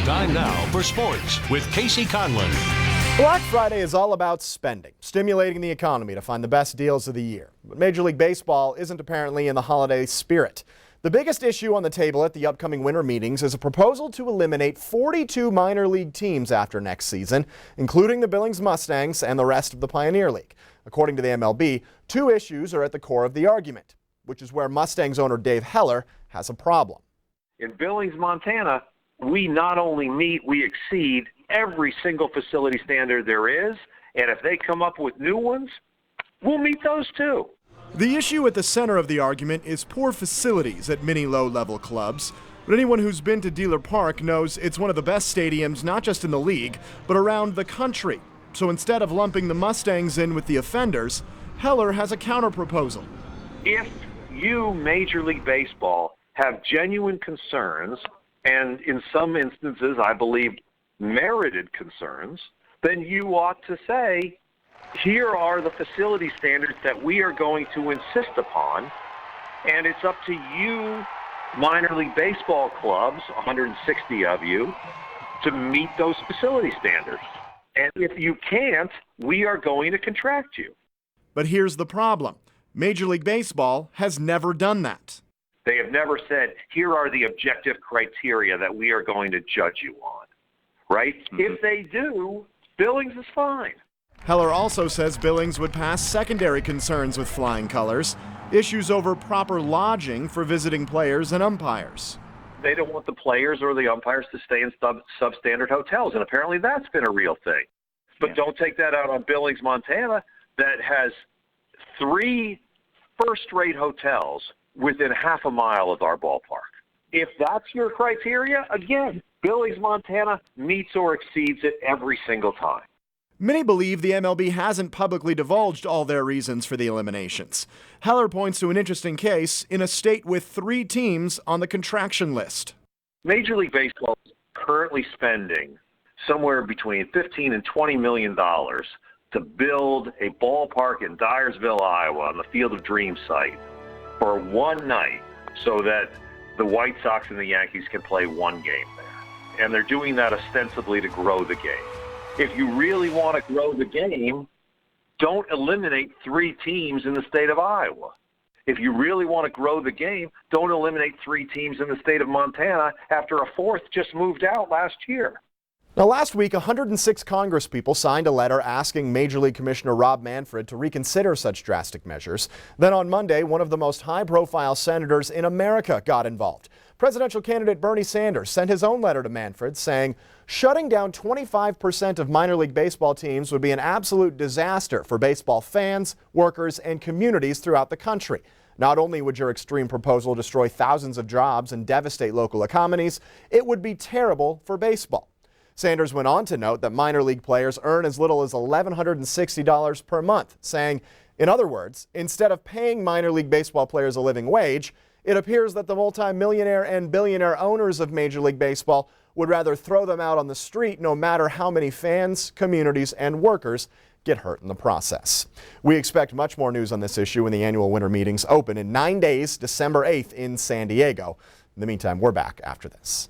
Time now for sports with Casey Conlon. Black Friday is all about spending, stimulating the economy to find the best deals of the year. But Major League Baseball isn't apparently in the holiday spirit. The biggest issue on the table at the upcoming winter meetings is a proposal to eliminate 42 minor league teams after next season, including the Billings Mustangs and the rest of the Pioneer League. According to the MLB, two issues are at the core of the argument, which is where Mustangs owner Dave Heller has a problem. In Billings, Montana, we not only meet, we exceed every single facility standard there is, and if they come up with new ones, we'll meet those too. The issue at the center of the argument is poor facilities at many low-level clubs. But anyone who's been to Dealer Park knows it's one of the best stadiums not just in the league, but around the country. So instead of lumping the Mustangs in with the offenders, Heller has a counter-proposal. If you, Major League Baseball, have genuine concerns, and in some instances, I believe, merited concerns, then you ought to say, here are the facility standards that we are going to insist upon, and it's up to you, minor league baseball clubs, 160 of you, to meet those facility standards. And if you can't, we are going to contract you. But here's the problem. Major League Baseball has never done that. They have never said, here are the objective criteria that we are going to judge you on, right? Mm-hmm. If they do, Billings is fine. Heller also says Billings would pass secondary concerns with flying colors, issues over proper lodging for visiting players and umpires. They don't want the players or the umpires to stay in substandard hotels, and apparently that's been a real thing. But don't take that out on Billings, Montana, that has 3 first-rate hotels within half a mile of our ballpark. If that's your criteria, again, Billings, Montana meets or exceeds it every single time. Many believe the MLB hasn't publicly divulged all their reasons for the eliminations. Heller points to an interesting case in a state with 3 teams on the contraction list. Major League Baseball is currently spending somewhere between $15 and $20 million to build a ballpark in Dyersville, Iowa, on the Field of Dreams site for one night so that the White Sox and the Yankees can play one game there. And they're doing that ostensibly to grow the game. If you really want to grow the game, don't eliminate 3 teams in the state of Iowa. If you really want to grow the game, don't eliminate 3 teams in the state of Montana after a 4th just moved out last year. Now, last week, 106 congresspeople signed a letter asking Major League Commissioner Rob Manfred to reconsider such drastic measures. Then on Monday, one of the most high-profile senators in America got involved. Presidential candidate Bernie Sanders sent his own letter to Manfred saying shutting down 25% of minor league baseball teams would be an absolute disaster for baseball fans, workers, and communities throughout the country. Not only would your extreme proposal destroy thousands of jobs and devastate local economies, it would be terrible for baseball. Sanders went on to note that minor league players earn as little as $1,160 per month, saying, in other words, instead of paying minor league baseball players a living wage, it appears that the multimillionaire and billionaire owners of Major League Baseball would rather throw them out on the street no matter how many fans, communities, and workers get hurt in the process. We expect much more news on this issue when the annual winter meetings open in 9 days, December 8th in San Diego. In the meantime, we're back after this.